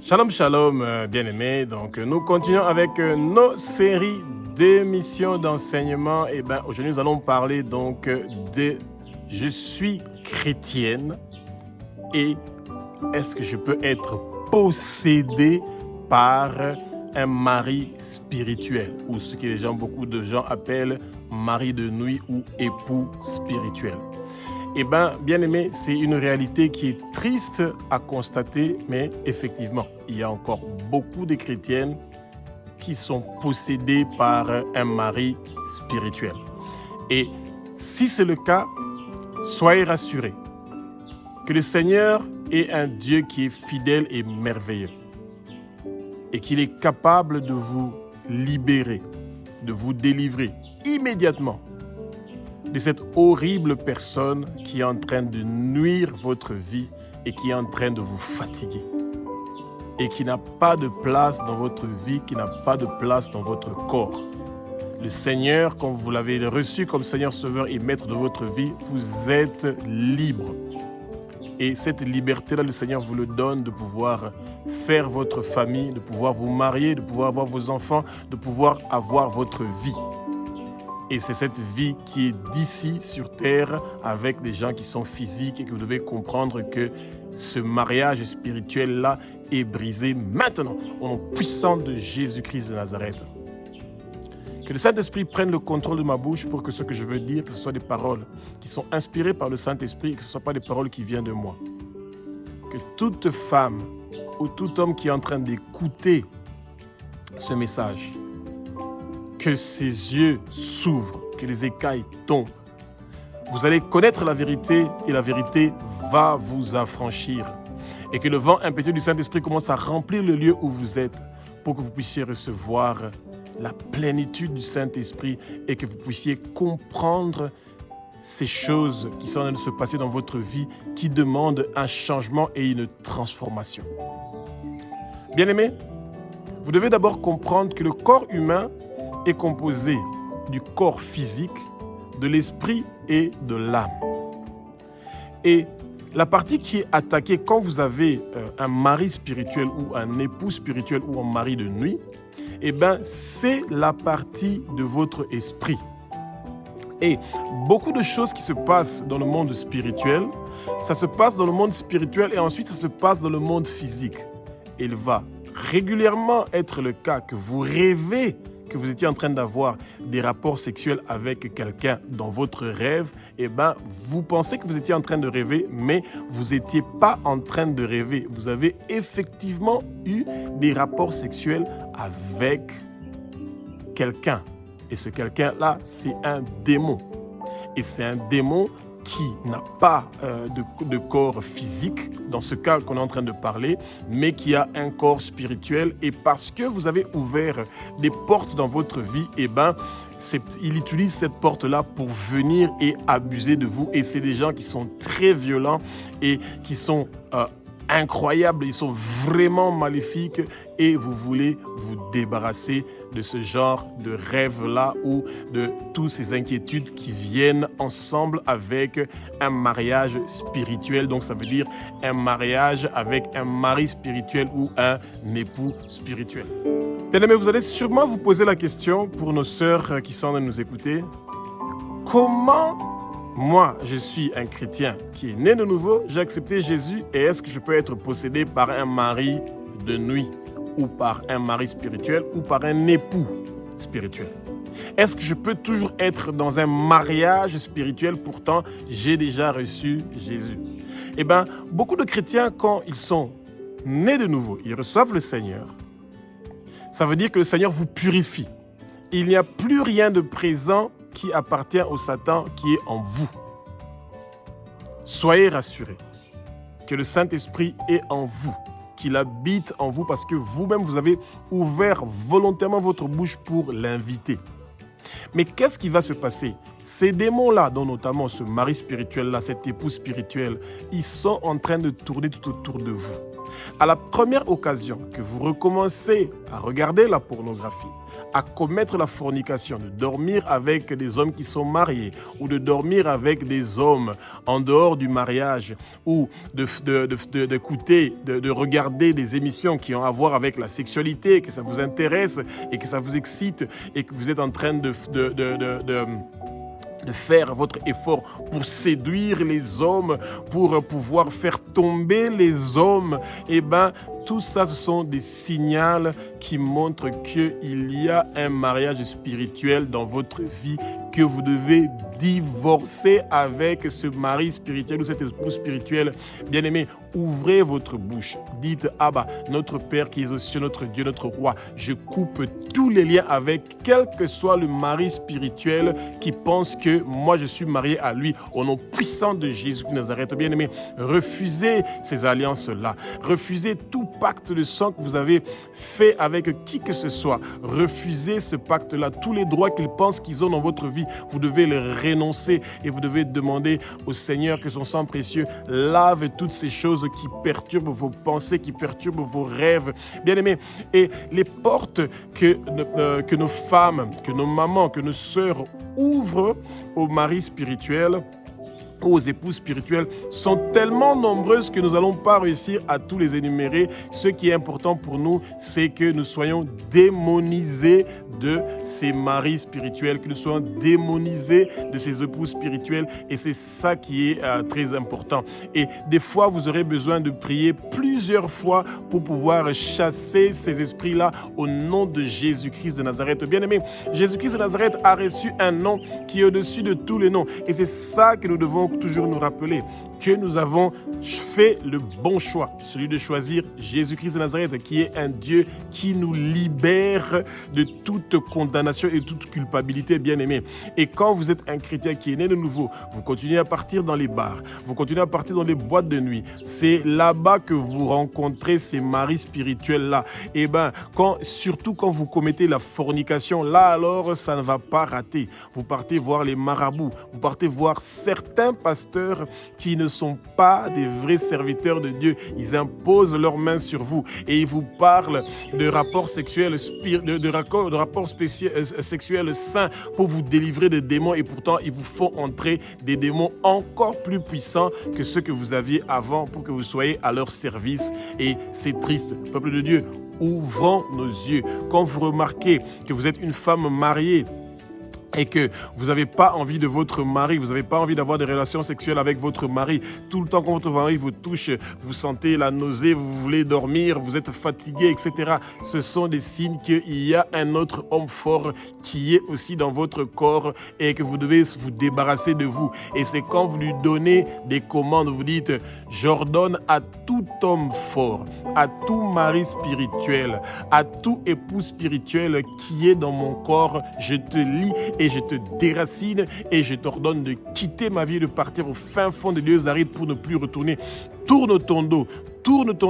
Shalom, shalom, bien-aimés. Donc, nous continuons avec nos séries d'émissions d'enseignement. Et aujourd'hui, nous allons parler donc de je suis chrétienne et est-ce que je peux être possédé par un mari spirituel ou ce que beaucoup de gens appellent mari de nuit ou époux spirituel. Bien-aimé, c'est une réalité qui est triste à constater, mais effectivement, il y a encore beaucoup de chrétiennes qui sont possédées par un mari spirituel. Et si c'est le cas, soyez rassurés que le Seigneur est un Dieu qui est fidèle et merveilleux et qu'il est capable de vous libérer, de vous délivrer immédiatement de cette horrible personne qui est en train de nuire votre vie et qui est en train de vous fatiguer et qui n'a pas de place dans votre vie, qui n'a pas de place dans votre corps. Le Seigneur, quand vous l'avez reçu comme Seigneur Sauveur et Maître de votre vie, vous êtes libre. Et cette liberté-là, le Seigneur vous le donne de pouvoir faire votre famille, de pouvoir vous marier, de pouvoir avoir vos enfants, de pouvoir avoir votre vie. Et c'est cette vie qui est d'ici sur terre avec des gens qui sont physiques et que vous devez comprendre que ce mariage spirituel-là est brisé maintenant au nom puissant de Jésus-Christ de Nazareth. Que le Saint-Esprit prenne le contrôle de ma bouche pour que ce que je veux dire, que ce soit des paroles qui sont inspirées par le Saint-Esprit et que ce ne soient pas des paroles qui viennent de moi. Que toute femme ou tout homme qui est en train d'écouter ce message, que ses yeux s'ouvrent, que les écailles tombent. Vous allez connaître la vérité et la vérité va vous affranchir. Et que le vent impétueux du Saint-Esprit commence à remplir le lieu où vous êtes pour que vous puissiez recevoir la plénitude du Saint-Esprit et que vous puissiez comprendre ces choses qui sont en train de se passer dans votre vie qui demandent un changement et une transformation. Bien-aimés, vous devez d'abord comprendre que le corps humain est composé du corps physique, de l'esprit et de l'âme. Et la partie qui est attaquée quand vous avez un mari spirituel ou un époux spirituel ou un mari de nuit, c'est la partie de votre esprit. Et beaucoup de choses qui se passent dans le monde spirituel, ça se passe dans le monde spirituel et ensuite ça se passe dans le monde physique. Il va régulièrement être le cas que vous rêvez que vous étiez en train d'avoir des rapports sexuels avec quelqu'un dans votre rêve, vous pensez que vous étiez en train de rêver, mais vous n'étiez pas en train de rêver. Vous avez effectivement eu des rapports sexuels avec quelqu'un. Et ce quelqu'un-là, c'est un démon. Et c'est un démon qui n'a pas de corps physique, dans ce cas qu'on est en train de parler, mais qui a un corps spirituel. Et parce que vous avez ouvert des portes dans votre vie, il utilise cette porte-là pour venir et abuser de vous. Et c'est des gens qui sont très violents et qui sont incroyables, ils sont vraiment maléfiques et vous voulez vous débarrasser de ce genre de rêve-là ou de toutes ces inquiétudes qui viennent ensemble avec un mariage spirituel. Donc ça veut dire un mariage avec un mari spirituel ou un époux spirituel. Bien-aimés, vous allez sûrement vous poser la question pour nos sœurs qui sont en train de nous écouter. Comment moi, je suis un chrétien qui est né de nouveau, j'ai accepté Jésus et est-ce que je peux être possédé par un mari de nuit ou par un mari spirituel ou par un époux spirituel? Est-ce que je peux toujours être dans un mariage spirituel pourtant j'ai déjà reçu Jésus? Beaucoup de chrétiens, quand ils sont nés de nouveau, ils reçoivent le Seigneur. Ça veut dire que le Seigneur vous purifie. Il n'y a plus rien de présent qui appartient au Satan qui est en vous. Soyez rassurés que le Saint-Esprit est en vous, qu'il habite en vous parce que vous-même, vous avez ouvert volontairement votre bouche pour l'inviter. Mais qu'est-ce qui va se passer? Ces démons-là, dont notamment ce mari spirituel-là, cet époux spirituel, ils sont en train de tourner tout autour de vous. À la première occasion que vous recommencez à regarder la pornographie, à commettre la fornication, de dormir avec des hommes qui sont mariés ou de dormir avec des hommes en dehors du mariage ou d'écouter, de regarder des émissions qui ont à voir avec la sexualité, que ça vous intéresse et que ça vous excite et que vous êtes en train de faire votre effort pour séduire les hommes, pour pouvoir faire tomber les hommes, eh bien, tout ça, ce sont des signaux qui montrent qu'il y a un mariage spirituel dans votre vie, que vous devez divorcer avec ce mari spirituel ou cette épouse spirituelle. Bien-aimé, ouvrez votre bouche. Dites, Abba, notre Père qui est aux cieux, notre Dieu, notre Roi, je coupe tous les liens avec quel que soit le mari spirituel qui pense que moi je suis marié à lui au nom puissant de Jésus de Nazareth. Bien-aimé, refusez ces alliances-là. Refusez tout pacte de sang que vous avez fait avec qui que ce soit. Refusez ce pacte-là. Tous les droits qu'ils pensent qu'ils ont dans votre vie, vous devez les renoncer et vous devez demander au Seigneur que son sang précieux lave toutes ces choses qui perturbent vos pensées, qui perturbent vos rêves. Bien-aimés, et les portes que nos femmes, que nos mamans, que nos sœurs ouvrent aux maris spirituels, aux épouses spirituelles sont tellement nombreuses que nous n'allons pas réussir à tous les énumérer. Ce qui est important pour nous, c'est que nous soyons démonisés de ces maris spirituels, que nous soyons démonisés de ces épouses spirituelles, et c'est ça qui est très important. Et des fois, vous aurez besoin de prier plusieurs fois pour pouvoir chasser ces esprits-là au nom de Jésus-Christ de Nazareth. Bien-aimé, Jésus-Christ de Nazareth a reçu un nom qui est au-dessus de tous les noms, et c'est ça que nous devons toujours nous rappeler, que nous avons fait le bon choix, celui de choisir Jésus-Christ de Nazareth, qui est un Dieu qui nous libère de toute condamnation et de toute culpabilité, bien-aimé. Et quand vous êtes un chrétien qui est né de nouveau, vous continuez à partir dans les bars, vous continuez à partir dans les boîtes de nuit. C'est là-bas que vous rencontrez ces maris spirituels-là. Et bien, surtout quand vous commettez la fornication, là alors, ça ne va pas rater. Vous partez voir les marabouts, vous partez voir certains pasteurs qui ne sont pas des vrais serviteurs de Dieu. Ils imposent leurs mains sur vous et ils vous parlent de rapports sexuels, sexuels sains pour vous délivrer des démons, et pourtant ils vous font entrer des démons encore plus puissants que ceux que vous aviez avant pour que vous soyez à leur service. Et c'est triste. Peuple de Dieu, ouvrons nos yeux. Quand vous remarquez que vous êtes une femme mariée et que vous n'avez pas envie de votre mari, vous n'avez pas envie d'avoir des relations sexuelles avec votre mari, tout le temps quand votre mari vous touche, vous sentez la nausée, vous voulez dormir, vous êtes fatigué, etc. Ce sont des signes qu'il y a un autre homme fort qui est aussi dans votre corps et que vous devez vous débarrasser de vous. Et c'est quand vous lui donnez des commandes, vous dites, j'ordonne à tout homme fort, à tout mari spirituel, à tout époux spirituel qui est dans mon corps, je te lie et je te déracine et je t'ordonne de quitter ma vie et de partir au fin fond des lieux arides pour ne plus retourner. Tourne ton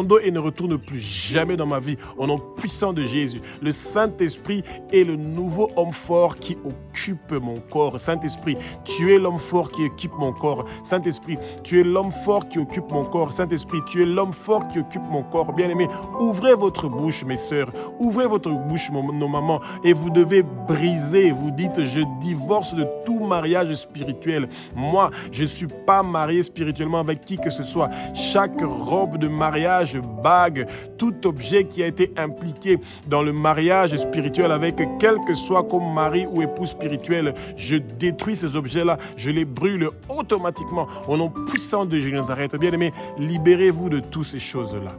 dos et ne retourne plus jamais dans ma vie. Au nom puissant de Jésus, le Saint-Esprit est le nouveau homme fort qui occupe mon corps. Saint-Esprit, tu es l'homme fort qui occupe mon corps. Saint-Esprit, tu es l'homme fort qui occupe mon corps. Saint-Esprit, tu es l'homme fort qui occupe mon corps. Bien-aimés, ouvrez votre bouche, mes sœurs. Ouvrez votre bouche, nos mamans. Et vous devez briser. Vous dites, je divorce de tout mariage spirituel. Moi, je ne suis pas marié spirituellement avec qui que ce soit. Chaque robe de mariage, bague, tout objet qui a été impliqué dans le mariage spirituel avec quel que soit comme mari ou époux spirituel, je détruis ces objets-là, je les brûle automatiquement au nom puissant de Jésus de Nazareth. Bien-aimés, libérez-vous de toutes ces choses-là.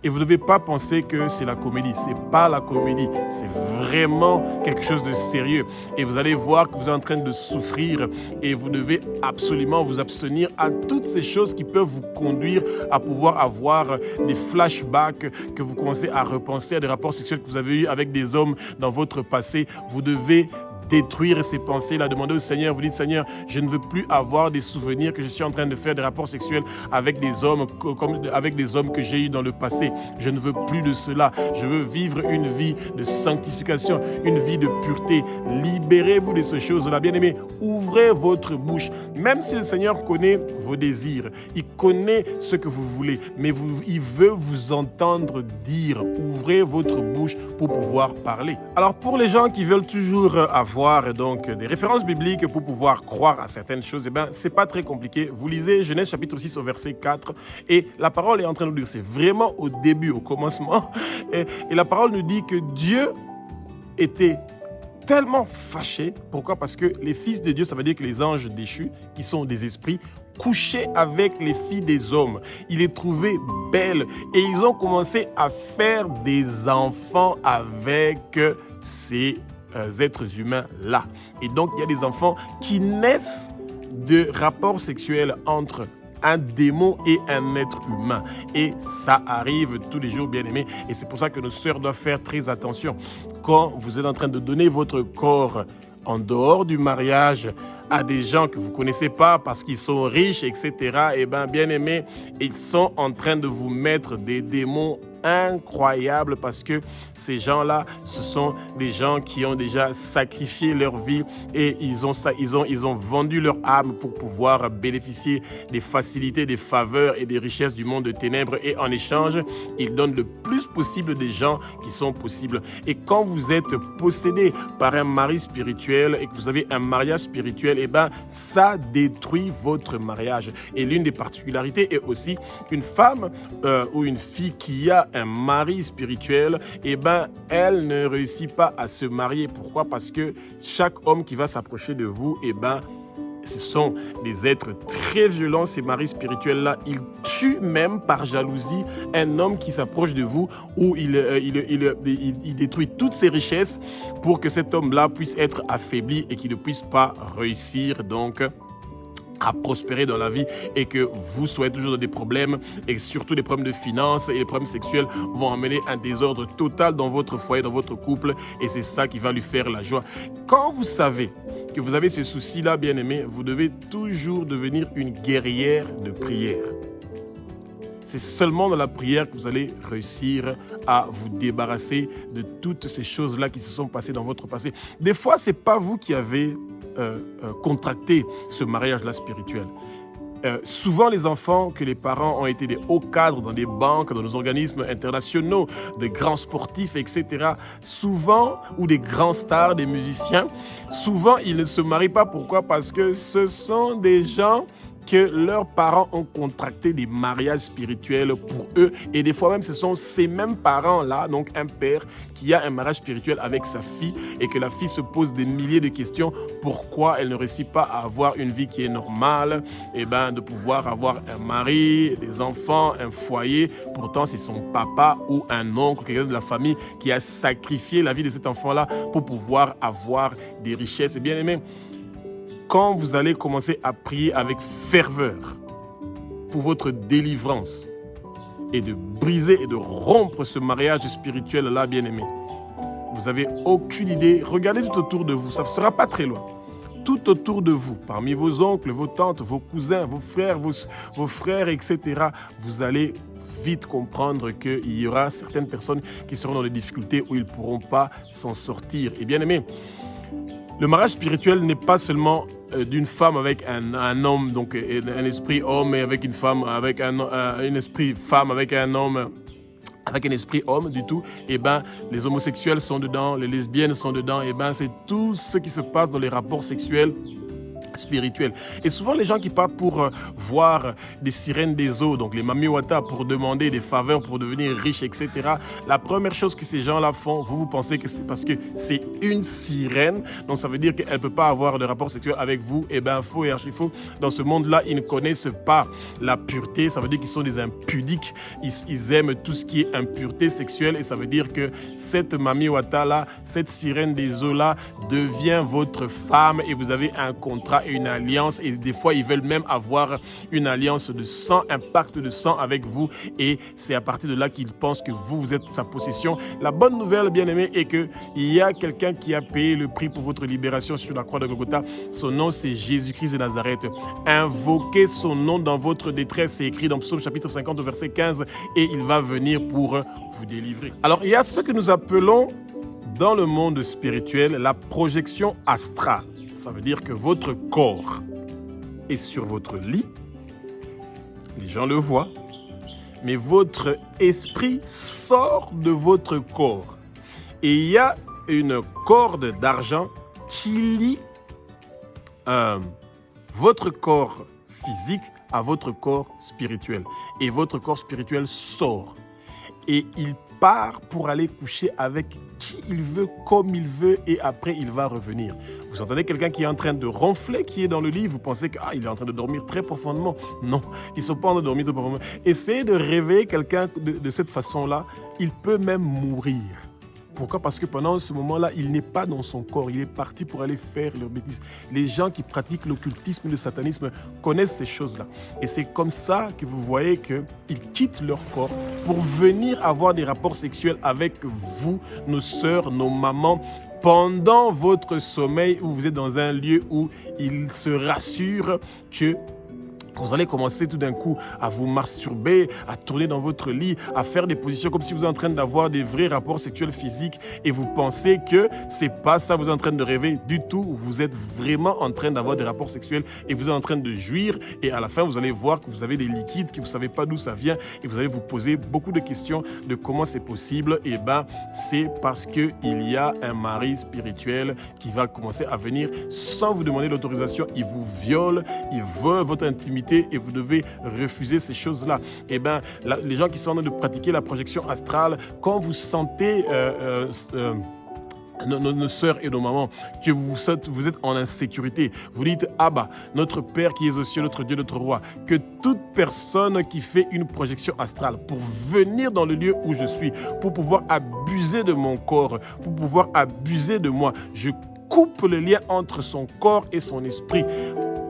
Et vous ne devez pas penser que c'est la comédie. Ce n'est pas la comédie. C'est vraiment quelque chose de sérieux. Et vous allez voir que vous êtes en train de souffrir et vous devez absolument vous abstenir à toutes ces choses qui peuvent vous conduire à pouvoir avoir des flashbacks, que vous commencez à repenser à des rapports sexuels que vous avez eus avec des hommes dans votre passé. Vous devez détruire ces pensées-là. Demandez au Seigneur, vous dites, Seigneur, je ne veux plus avoir des souvenirs que je suis en train de faire des rapports sexuels avec des hommes, comme avec des hommes que j'ai eus dans le passé. Je ne veux plus de cela. Je veux vivre une vie de sanctification, une vie de pureté. Libérez-vous de ces choses-là. Bien-aimés, ouvrez votre bouche. Même si le Seigneur connaît vos désirs, il connaît ce que vous voulez, mais il veut vous entendre dire. Ouvrez votre bouche pour pouvoir parler. Alors, pour les gens qui veulent toujours avoir donc des références bibliques pour pouvoir croire à certaines choses, c'est pas très compliqué. Vous lisez Genèse chapitre 6 au verset 4 et la parole est en train de nous dire, c'est vraiment au début, au commencement, et la parole nous dit que Dieu était tellement fâché. Pourquoi? Parce que les fils de Dieu, ça veut dire que les anges déchus, qui sont des esprits, couchaient avec les filles des hommes. Il les trouvait belles et ils ont commencé à faire des enfants avec ces êtres humains-là. Et donc, il y a des enfants qui naissent de rapports sexuels entre un démon et un être humain. Et ça arrive tous les jours, bien-aimés. Et c'est pour ça que nos sœurs doivent faire très attention. Quand vous êtes en train de donner votre corps en dehors du mariage à des gens que vous ne connaissez pas parce qu'ils sont riches, etc., bien-aimés, ils sont en train de vous mettre des démons incroyable parce que ces gens-là, ce sont des gens qui ont déjà sacrifié leur vie et ils ont vendu leur âme pour pouvoir bénéficier des facilités, des faveurs et des richesses du monde de ténèbres et en échange, ils donnent le plus possible des gens qui sont possibles. Et quand vous êtes possédé par un mari spirituel et que vous avez un mariage spirituel, ça détruit votre mariage. Et l'une des particularités est aussi une femme ou une fille qui a un mari spirituel, elle ne réussit pas à se marier. Pourquoi? Parce que chaque homme qui va s'approcher de vous, ce sont des êtres très violents, ces maris spirituels-là. Ils tuent même par jalousie un homme qui s'approche de vous ou il détruit toutes ses richesses pour que cet homme-là puisse être affaibli et qu'il ne puisse pas réussir donc à prospérer dans la vie et que vous soyez toujours dans des problèmes et surtout des problèmes de finances et les problèmes sexuels vont amener un désordre total dans votre foyer, dans votre couple et c'est ça qui va lui faire la joie. Quand vous savez que vous avez ce souci-là, bien-aimé, vous devez toujours devenir une guerrière de prière. C'est seulement dans la prière que vous allez réussir à vous débarrasser de toutes ces choses-là qui se sont passées dans votre passé. Des fois, ce n'est pas vous qui avez contracté ce mariage-là spirituel. Souvent, les enfants que les parents ont été des hauts cadres dans des banques, dans nos organismes internationaux, des grands sportifs, etc. Souvent, ou des grands stars, des musiciens, souvent, ils ne se marient pas. Pourquoi? Parce que ce sont des gens que leurs parents ont contracté des mariages spirituels pour eux. Et des fois même, ce sont ces mêmes parents-là, donc un père qui a un mariage spirituel avec sa fille et que la fille se pose des milliers de questions. Pourquoi elle ne réussit pas à avoir une vie qui est normale? De pouvoir avoir un mari, des enfants, un foyer. Pourtant, c'est son papa ou un oncle, quelqu'un de la famille qui a sacrifié la vie de cet enfant-là pour pouvoir avoir des richesses. Et bien aimé, quand vous allez commencer à prier avec ferveur pour votre délivrance et de briser et de rompre ce mariage spirituel-là, bien-aimé, vous n'avez aucune idée. Regardez tout autour de vous, ça ne sera pas très loin. Tout autour de vous, parmi vos oncles, vos tantes, vos cousins, vos frères, etc., vous allez vite comprendre qu'il y aura certaines personnes qui seront dans des difficultés où ils ne pourront pas s'en sortir. Et bien aimé, le mariage spirituel n'est pas seulement d'une femme avec un homme, donc un esprit homme, et avec une femme, avec un esprit femme, avec un homme, avec un esprit homme du tout. Les homosexuels sont dedans, les lesbiennes sont dedans. C'est tout ce qui se passe dans les rapports sexuels spirituel. Et souvent, les gens qui partent pour voir des sirènes des eaux, donc les Mami Wata, pour demander des faveurs, pour devenir riches, etc., la première chose que ces gens-là font, vous pensez que c'est parce que c'est une sirène, donc ça veut dire qu'elle ne peut pas avoir de rapport sexuel avec vous. Faux et archi-faux. Dans ce monde-là, ils ne connaissent pas la pureté, ça veut dire qu'ils sont des impudiques, ils aiment tout ce qui est impureté sexuelle, et ça veut dire que cette Mami Wata-là, cette sirène des eaux-là, devient votre femme, et vous avez un contrat. une alliance et des fois ils veulent même avoir une alliance de sang, un pacte de sang avec vous et c'est à partir de là qu'ils pensent que vous êtes sa possession. La bonne nouvelle, bien-aimé, est qu'il y a quelqu'un qui a payé le prix pour votre libération sur la croix de Golgotha. Son nom, c'est Jésus-Christ de Nazareth. Invoquez son nom dans votre détresse. C'est écrit dans Psaume chapitre 50, verset 15, et il va venir pour vous délivrer. Alors, il y a ce que nous appelons dans le monde spirituel la projection astrale. Ça veut dire que votre corps est sur votre lit, les gens le voient, mais votre esprit sort de votre corps. Et il y a une corde d'argent qui lie votre corps physique à votre corps spirituel. Et votre corps spirituel sort. Et il part pour aller coucher avec qui il veut, comme il veut, et après il va revenir. Vous entendez quelqu'un qui est en train de ronfler, qui est dans le lit, vous pensez qu'il est en train de dormir très profondément. Non, ils ne sont pas en train de dormir très profondément. Essayez de réveiller quelqu'un de cette façon-là, il peut même mourir. Pourquoi? Parce que pendant ce moment-là, il n'est pas dans son corps, il est parti pour aller faire leurs bêtises. Les gens qui pratiquent l'occultisme et le satanisme connaissent ces choses-là. Et c'est comme ça que vous voyez qu'ils quittent leur corps pour venir avoir des rapports sexuels avec vous, nos sœurs, nos mamans, pendant votre sommeil où vous êtes dans un lieu où ils se rassurent que vous allez commencer tout d'un coup à vous masturber, à tourner dans votre lit, à faire des positions comme si vous êtes en train d'avoir des vrais rapports sexuels physiques et vous pensez que c'est pas ça, vous êtes en train de rêver du tout. Vous êtes vraiment en train d'avoir des rapports sexuels et vous êtes en train de jouir et à la fin, vous allez voir que vous avez des liquides, que vous ne savez pas d'où ça vient et vous allez vous poser beaucoup de questions de comment c'est possible. Et bien, c'est parce qu'il y a un mari spirituel qui va commencer à venir sans vous demander l'autorisation. Il vous viole, il veut votre intimité et vous devez refuser ces choses-là. Et bien, les gens qui sont en train de pratiquer la projection astrale, quand vous sentez nos sœurs et nos mamans, que vous êtes en insécurité, vous dites « Abba, notre Père qui est aux cieux, notre Dieu, notre Roi », que toute personne qui fait une projection astrale pour venir dans le lieu où je suis, pour pouvoir abuser de mon corps, pour pouvoir abuser de moi, je coupe le lien entre son corps et son esprit.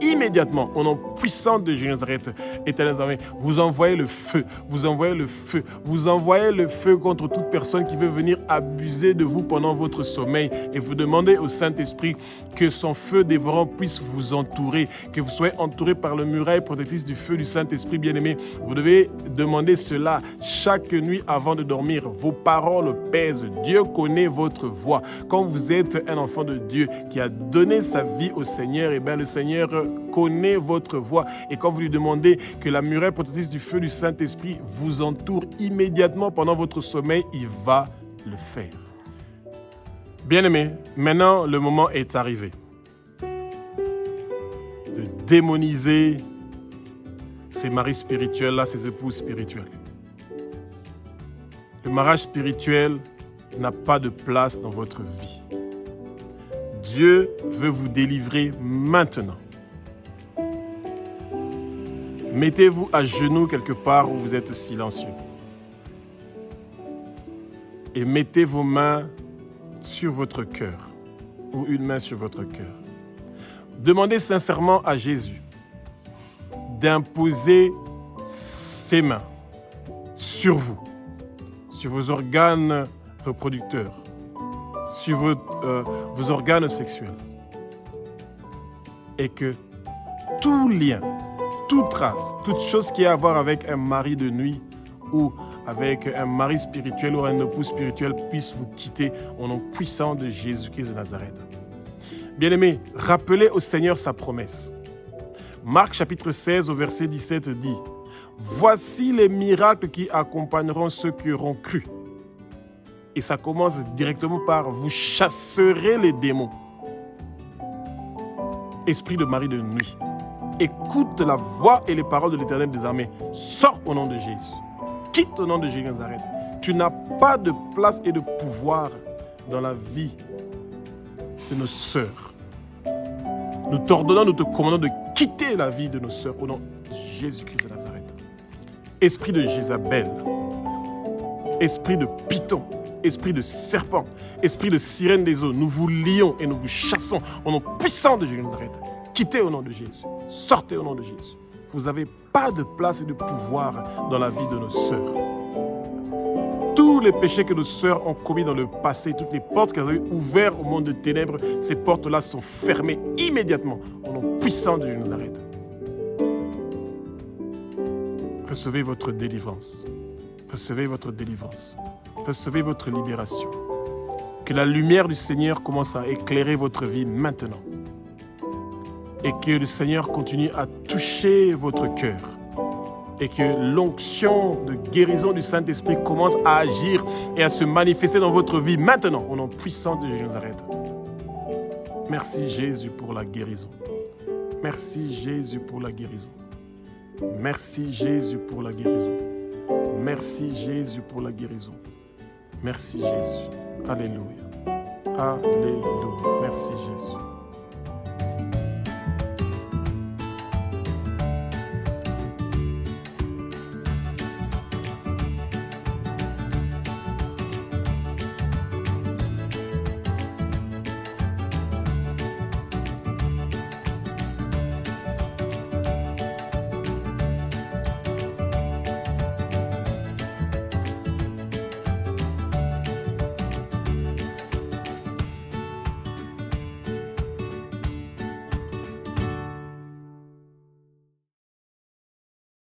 Immédiatement, au nom puissant de Jésus de Nazareth, éternel armées, vous envoyez le feu, vous envoyez le feu, vous envoyez le feu contre toute personne qui veut venir abuser de vous pendant votre sommeil et vous demandez au Saint-Esprit que son feu dévorant puisse vous entourer, que vous soyez entouré par le muraille protectrice du feu du Saint-Esprit bien-aimé. Vous devez demander cela chaque nuit avant de dormir. Vos paroles pèsent. Dieu connaît votre voix. Quand vous êtes un enfant de Dieu qui a donné sa vie au Seigneur, et bien le Seigneur connaît votre voix. Et quand vous lui demandez que la muraille protectrice du feu du Saint-Esprit vous entoure immédiatement pendant votre sommeil, il va le faire. Bien-aimés, maintenant le moment est arrivé de démoniser ces maris spirituels-là, ces épouses spirituelles. Le mariage spirituel n'a pas de place dans votre vie. Dieu veut vous délivrer maintenant. Mettez-vous à genoux quelque part où vous êtes silencieux. Et mettez vos mains sur votre cœur, ou une main sur votre cœur. Demandez sincèrement à Jésus d'imposer ses mains sur vous, sur vos organes reproducteurs, sur vos organes sexuels. Et que tout lien, toute trace, toute chose qui a à voir avec un mari de nuit ou avec un mari spirituel ou un époux spirituel puisse vous quitter au nom puissant de Jésus-Christ de Nazareth. Bien-aimés, rappelez au Seigneur sa promesse. Marc chapitre 16 au verset 17 dit « Voici les miracles qui accompagneront ceux qui auront cru. » Et ça commence directement par « Vous chasserez les démons. » Esprit de mari de nuit. Écoute la voix et les paroles de l'Éternel des armées. Sors au nom de Jésus. Quitte au nom de Jésus de Nazareth. Tu n'as pas de place et de pouvoir dans la vie de nos sœurs. Nous t'ordonnons, nous te commandons de quitter la vie de nos sœurs au nom de Jésus-Christ de Nazareth. Esprit de Jézabel, esprit de Python, esprit de serpent, esprit de sirène des eaux, nous vous lions et nous vous chassons au nom puissant de Jésus de Nazareth. Quittez au nom de Jésus. Sortez au nom de Jésus. Vous n'avez pas de place et de pouvoir dans la vie de nos sœurs. Tous les péchés que nos sœurs ont commis dans le passé, toutes les portes qu'elles avaient ouvertes au monde de ténèbres, ces portes-là sont fermées immédiatement. Au nom puissant de Dieu nous arrête. Recevez votre délivrance. Recevez votre délivrance. Recevez votre libération. Que la lumière du Seigneur commence à éclairer votre vie maintenant. Et que le Seigneur continue à toucher votre cœur. Et que l'onction de guérison du Saint-Esprit commence à agir et à se manifester dans votre vie maintenant, au nom puissant de Jésus de Nazareth. Merci Jésus pour la guérison. Merci Jésus pour la guérison. Merci Jésus pour la guérison. Merci Jésus pour la guérison. Merci Jésus. Alléluia. Alléluia. Merci Jésus.